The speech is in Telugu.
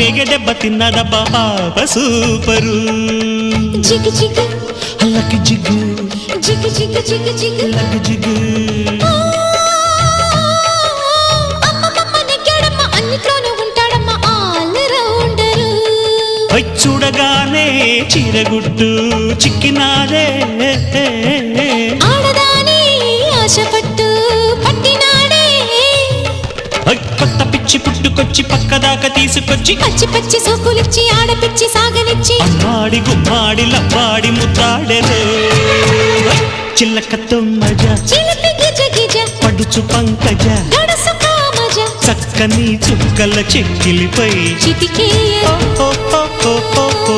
రేగె దెబ్బ తిన్నదబ్బా పాప super zig zig luck zig zig zig zig zig luck zig అమ్మమ్మ నెగ్గాడమ్మ అన్నిట్లోనూ ఉంటాడమ్మ ఆల్ రౌండరు చూడగానే చీరగుడ్డు చిక్కినాదే ఆడదాని ఆశపట్టు పట్టినాడే కొత్త పిచ్చి పుట్టుకొచ్చి పక్కదాకా తీసుకొచ్చి పచ్చి పచ్చి సోకులిచ్చి ఆడపిచ్చి సాగనిచ్చి అమ్మాడి గుమ్మాడి లవ్వాడి ముద్దాడెరే చిల్లకతో మజా చిలిపి గిజ గిజ పడుచు పంకజ గడసు కామజ చక్కని చుక్కల చెక్కిలిపై చిటికేయ ఓ ఓ ఓ ఓ